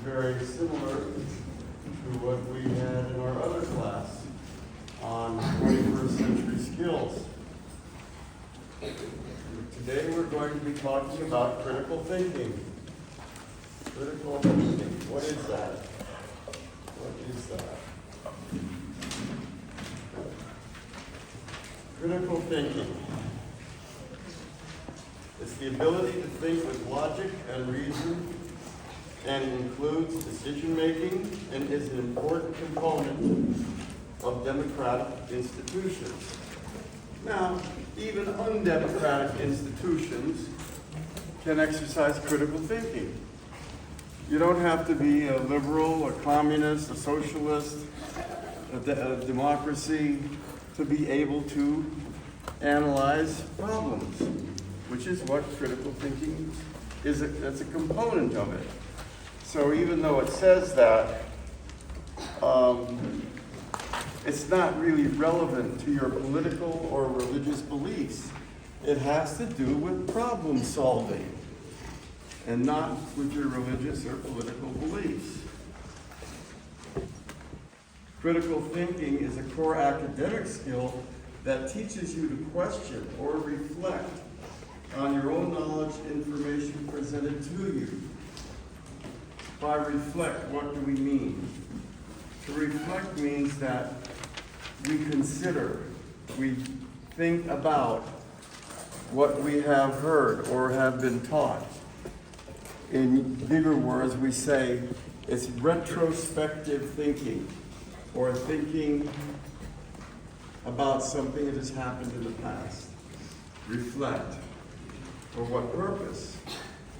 very similar to what we had in our other class on 21st century skills. Today we're going to be talking about critical thinking. Critical thinking, what is that? What is that? Critical thinking. It's the ability to think with logic and reason, and includes decision-making and is an important component of democratic institutions. Now, even undemocratic institutions can exercise critical thinking. You don't have to be a liberal, a communist, a socialist, a democracy to be able to analyze problems, which is what critical thinking is. That's a component of it. So even though it says that, it's not really relevant to your political or religious beliefs. It has to do with problem solving and not with your religious or political beliefs. Critical thinking is a core academic skill that teaches you to question or reflect on your own knowledge information presented to you. By reflect, what do we mean? To reflect means that we consider, we think about what we have heard or have been taught. In bigger words, we say it's retrospective thinking, or thinking about something that has happened in the past. Reflect. For what purpose?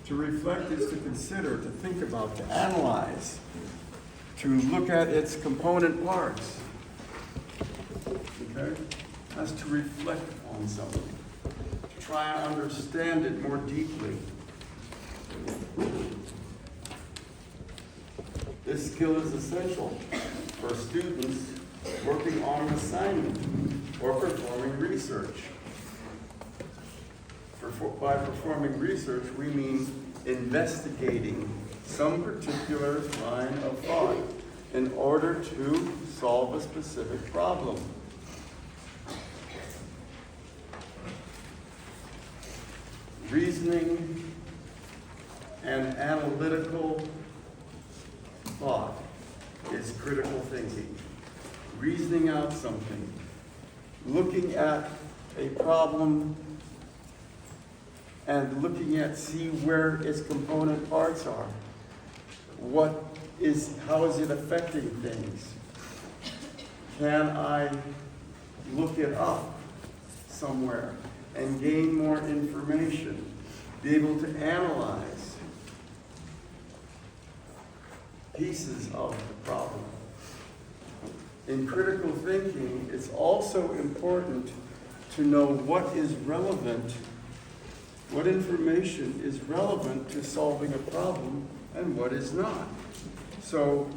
To reflect is to consider, to think about, to analyze, to look at its component parts. Okay? That's to reflect on something, to try and understand it more deeply. This skill is essential for students working on an assignment or performing research. By performing research, we mean investigating some particular line of thought in order to solve a specific problem. Reasoning and analytical thought is critical thinking. Reasoning out something, looking at a problem and looking at, see where its component parts are. How is it affecting things? Can I look it up somewhere and gain more information? Be able to analyze pieces of the problem. In critical thinking, it's also important to know what is relevant, what information is relevant to solving a problem and what is not. So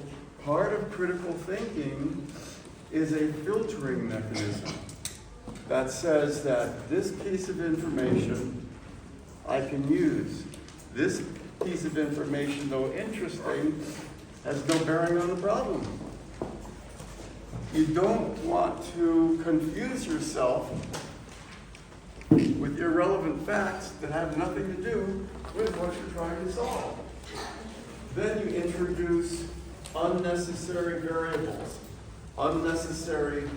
part of critical thinking is a filtering mechanism that says that this piece of information I can use. This piece of information, though interesting, has no bearing on the problem. You don't want to confuse yourself with irrelevant facts that have nothing to do with what you're trying to solve. Then you introduce unnecessary variables, unnecessary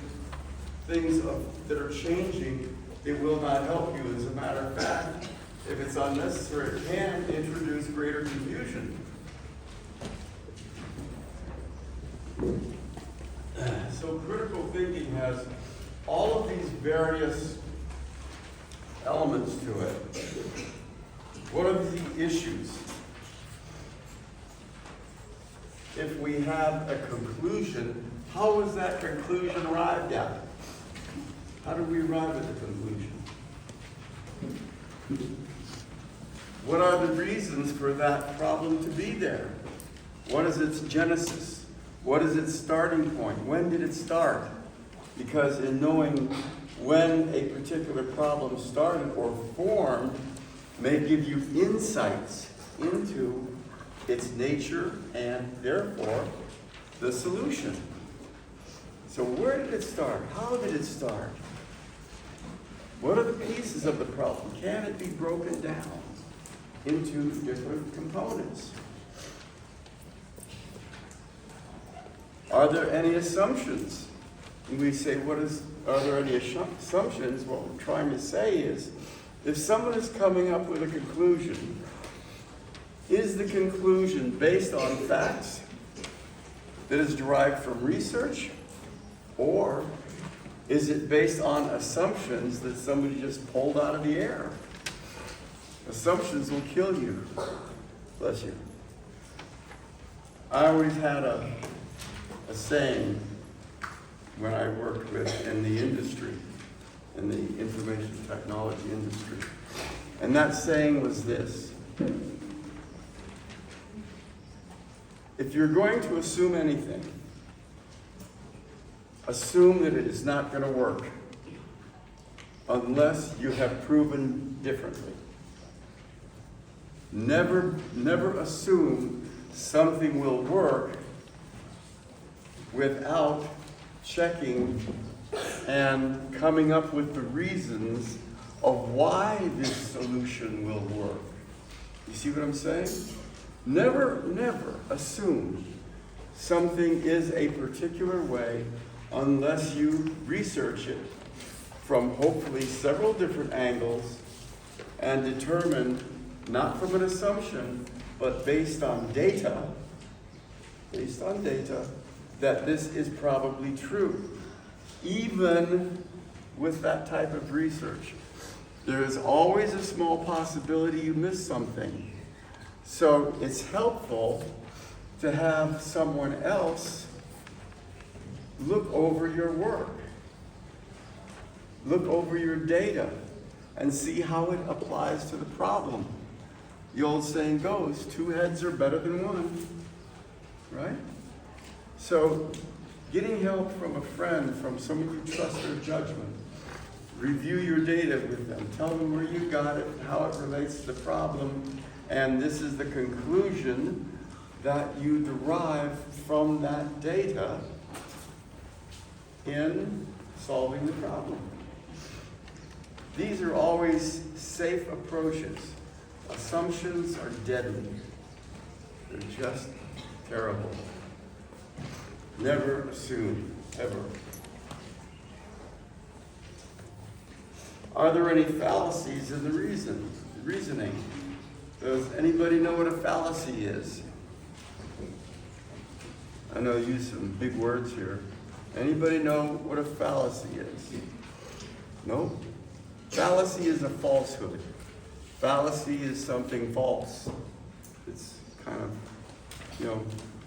things that are changing. It will not help you. As a matter of fact, if it's unnecessary, it can introduce greater confusion. So critical thinking has all of these various elements to it. What are the issues? If we have a conclusion, how is that conclusion arrived at? How do we arrive at the conclusion? What are the reasons for that problem to be there? What is its genesis? What is its starting point? When did it start? Because in knowing when a particular problem started or formed may give you insights into its nature, and therefore the solution. So where did it start? How did it start? What are the pieces of the problem? Can it be broken down into different components? Are there any assumptions? And we say, are there any assumptions? What we're trying to say is, if someone is coming up with a conclusion, is the conclusion based on facts that is derived from research, or is it based on assumptions that somebody just pulled out of the air? Assumptions will kill you. Bless you. I always had a saying when I worked in the industry, in the information technology industry. And that saying was this: if you're going to assume anything, assume that it is not going to work unless you have proven differently. Never assume something will work without checking and coming up with the reasons of why this solution will work. You see what I'm saying? Never assume something is a particular way unless you research it from hopefully several different angles and determine, not from an assumption, but based on data, that this is probably true. Even with that type of research, there is always a small possibility you miss something. So it's helpful to have someone else look over your work, look over your data, and see how it applies to the problem. The old saying goes, 2 heads are better than 1, right? So getting help from a friend, from someone you trust their judgment, review your data with them, tell them where you got it, how it relates to the problem, and this is the conclusion that you derive from that data in solving the problem. These are always safe approaches. Assumptions are deadly. They're just terrible. Never assume, ever. Are there any fallacies in the reasoning? Does anybody know what a fallacy is? I know I use some big words here. Anybody know what a fallacy is? No? Fallacy is a falsehood. Fallacy is something false. It's kind of,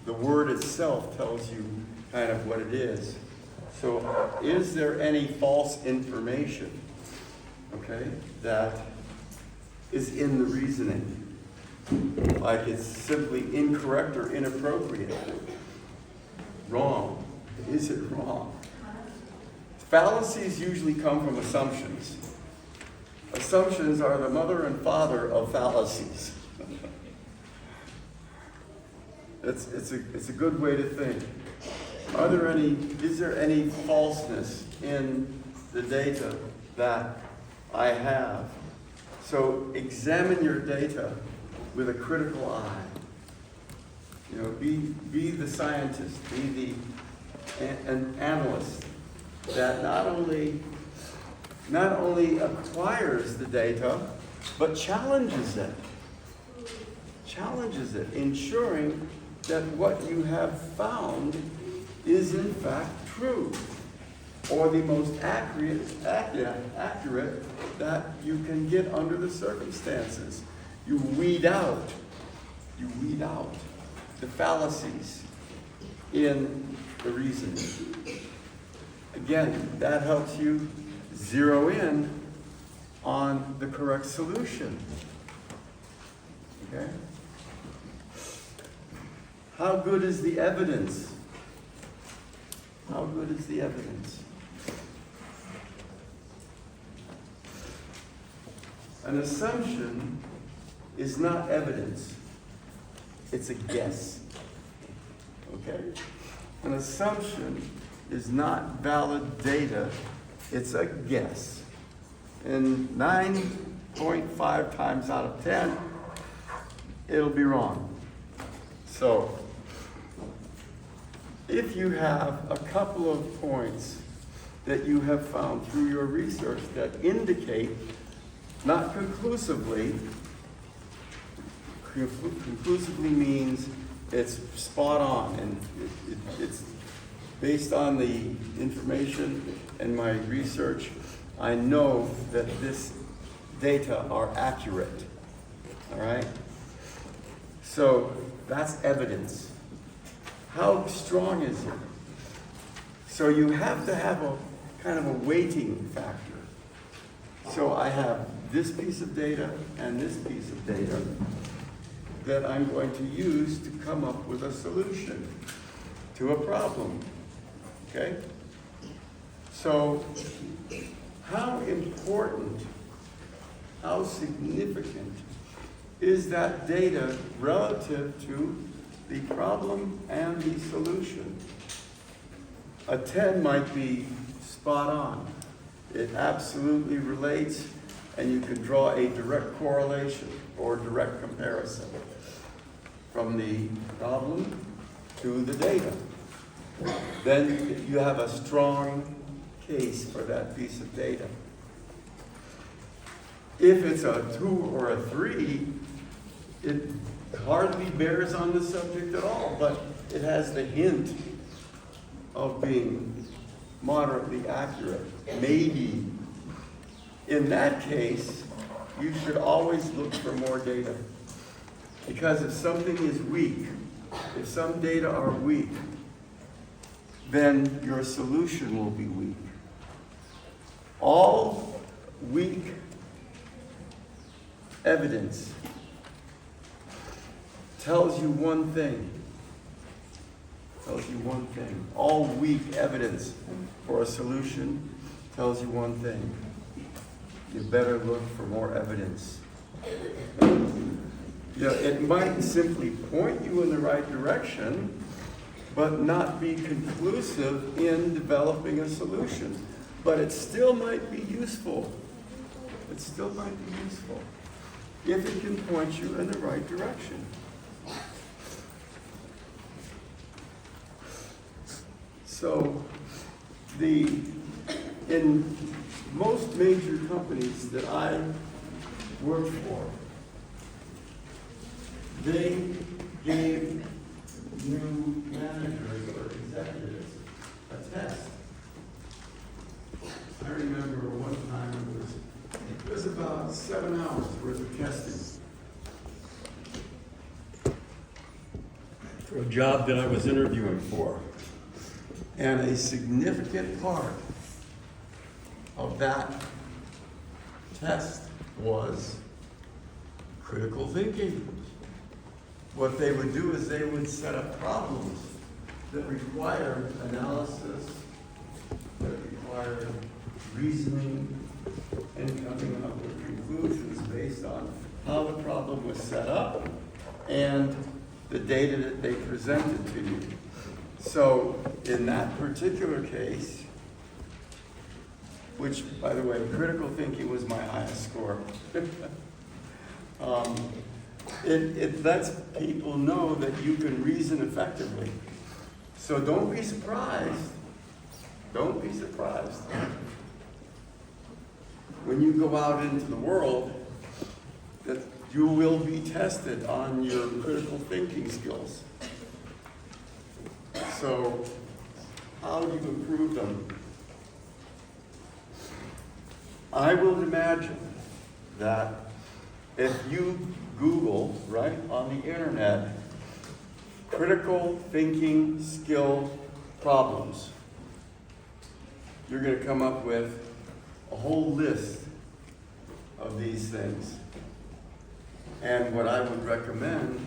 the word itself tells you kind of what it is. So is there any false information, okay, that is in the reasoning? Like it's simply incorrect or inappropriate? Wrong. Is it wrong? Fallacies usually come from assumptions. Assumptions are the mother and father of fallacies. It's a good way to think. Is there any falseness in the data that I have? So examine your data with a critical eye. Be the scientist, be an analyst that not only acquires the data, but challenges it, ensuring that what you have found is in fact true, or the most accurate that you can get under the circumstances. You weed out the fallacies in the reasoning. Again, that helps you zero in on the correct solution. Okay? How good is the evidence? How good is the evidence? An assumption is not evidence. It's a guess. Okay? An assumption is not valid data, it's a guess. And 9.5 times out of 10, it'll be wrong. So, if you have a couple of points that you have found through your research that indicate, not conclusively, conclusively means it's spot on and it's based on the information and my research, I know that this data are accurate, all right? So that's evidence. How strong is it? So you have to have a kind of a weighting factor. So I have this piece of data and this piece of data that I'm going to use to come up with a solution to a problem, okay? So how important, how significant is that data relative to the problem and the solution? A 10 might be spot on. It absolutely relates, and you can draw a direct correlation or direct comparison from the problem to the data. Then you have a strong case for that piece of data. If it's a 2 or a 3, it hardly bears on the subject at all, but it has the hint of being moderately accurate, maybe. In that case, you should always look for more data. Because if something is weak, if some data are weak, then your solution will be weak. All weak evidence tells you one thing. Tells you one thing. All weak evidence for a solution tells you one thing. You better look for more evidence. You know, it might simply point you in the right direction, but not be conclusive in developing a solution. But it still might be useful. It still might be useful if it can point you in the right direction. So, in most major companies that I worked for, they gave new managers or executives a test. I remember one time it was about 7 hours worth of testing. For a job that I was interviewing for. And a significant part of that test was critical thinking. What they would do is they would set up problems that required analysis, that required reasoning, and coming up with conclusions based on how the problem was set up and the data that they presented to you. So in that particular case, which, by the way, critical thinking was my highest score. It lets people know that you can reason effectively. So don't be surprised. Don't be surprised when you go out into the world that you will be tested on your critical thinking skills. So how do you improve them? I will imagine that if you Google, right, on the internet, critical thinking skill problems, you're going to come up with a whole list of these things. And what I would recommend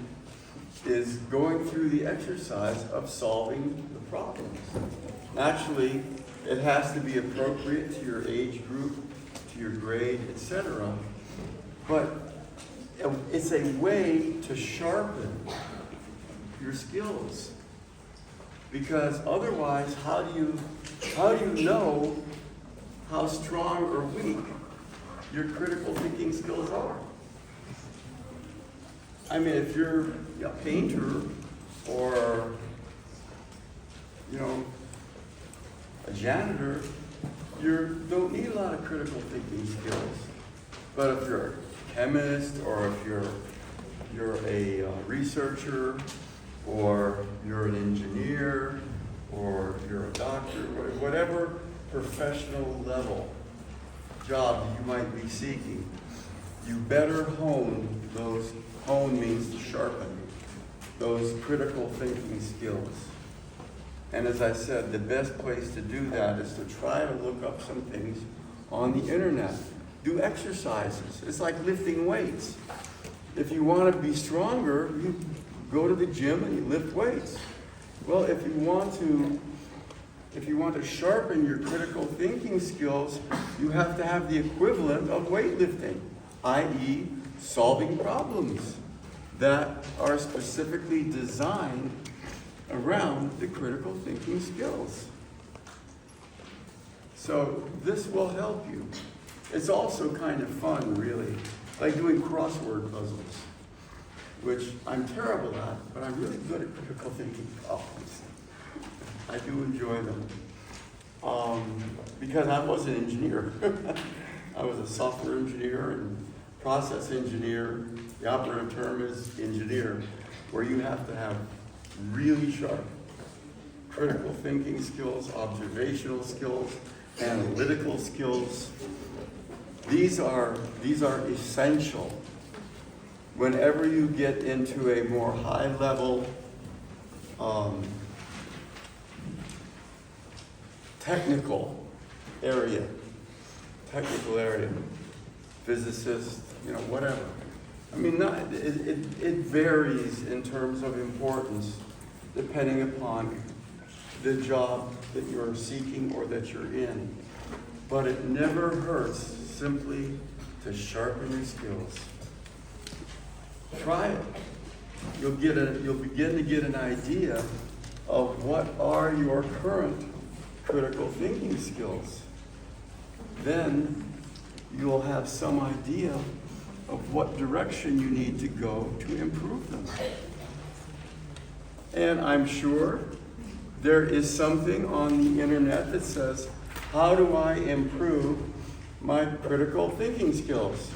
is going through the exercise of solving the problems. Naturally, it has to be appropriate to your age group, to your grade, etc. But it's a way to sharpen your skills. Because otherwise, how do you know how strong or weak your critical thinking skills are? I mean, if you're a painter or, a janitor, you don't need a lot of critical thinking skills. But if you're a chemist, or if you're a researcher, or you're an engineer, or you're a doctor, whatever professional level job that you might be seeking, you better hone means to sharpen those critical thinking skills. And as I said, the best place to do that is to try to look up some things on the internet. Do exercises. It's like lifting weights. If you want to be stronger, you go to the gym and you lift weights. Well, if you want to sharpen your critical thinking skills, you have to have the equivalent of weightlifting, i.e., solving problems that are specifically designed around the critical thinking skills. So this will help you. It's also kind of fun, really, like doing crossword puzzles, which I'm terrible at, but I'm really good at critical thinking problems. I do enjoy them. Because I was an engineer. I was a software engineer and process engineer. The operative term is engineer, where you have to have really sharp critical thinking skills, observational skills, analytical skills. These are essential whenever you get into a more high-level technical area, physicist, whatever. I mean, it varies in terms of importance depending upon the job that you're seeking or that you're in. But it never hurts simply to sharpen your skills. Try it. You'll begin to get an idea of what are your current critical thinking skills. Then you'll have some idea of what direction you need to go to improve them. And I'm sure there is something on the internet that says, how do I improve my critical thinking skills?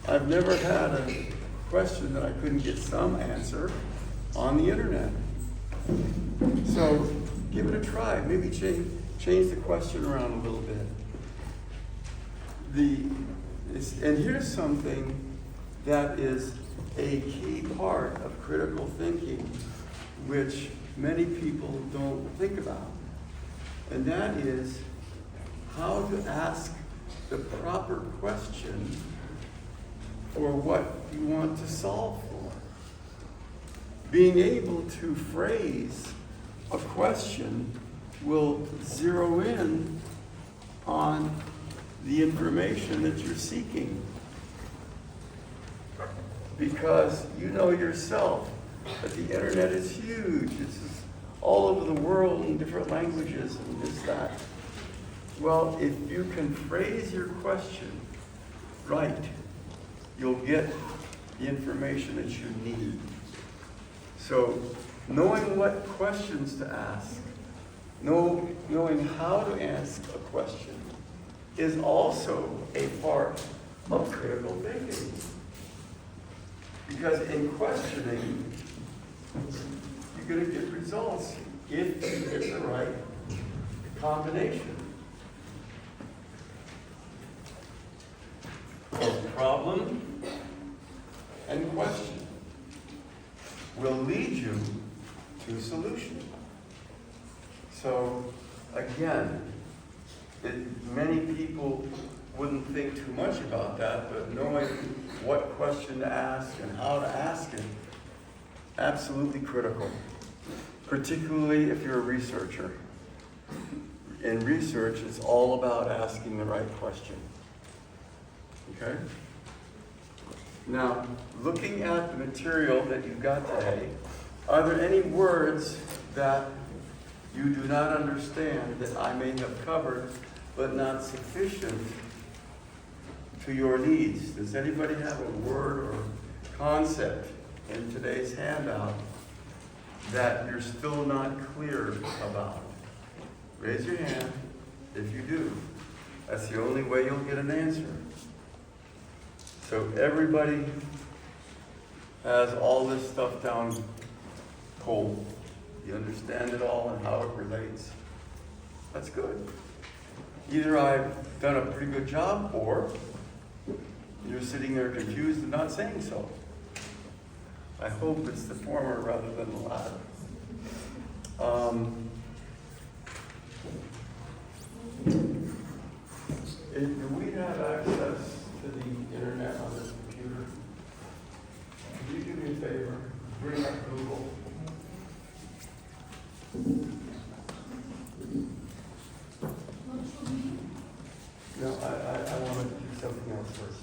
I've never had a question that I couldn't get some answer on the internet. So give it a try. Maybe change the question around a little bit. And here's something that is a key part of critical thinking, which many people don't think about. And that is how to ask the proper question for what you want to solve for. Being able to phrase a question will zero in on the information that you're seeking. Because you know yourself that the internet is huge. It's all over the world in different languages and this, that. Well, if you can phrase your question right, you'll get the information that you need. So knowing what questions to ask, knowing how to ask a question is also a part of critical thinking. Because in questioning, you're going to get results if you get the right combination of problem and question will lead you to solution. So again, many people wouldn't think too much about that, but knowing what question to ask and how to ask it, absolutely critical, particularly if you're a researcher. In research, it's all about asking the right question. Okay? Now, looking at the material that you've got today, Are there any words that you do not understand that I may have covered but not sufficient to your needs? Does anybody have a word or concept in today's handout that you're still not clear about? Raise your hand if you do. That's the only way you'll get an answer. So everybody has all this stuff down cold. You understand it all and how it relates. That's good. Either I've done a pretty good job, or you're sitting there confused and not saying so. I hope it's the former rather than the latter. Do we have access to the internet on this computer? Could you do me a favor? Bring up Google. No, I want to do something else first.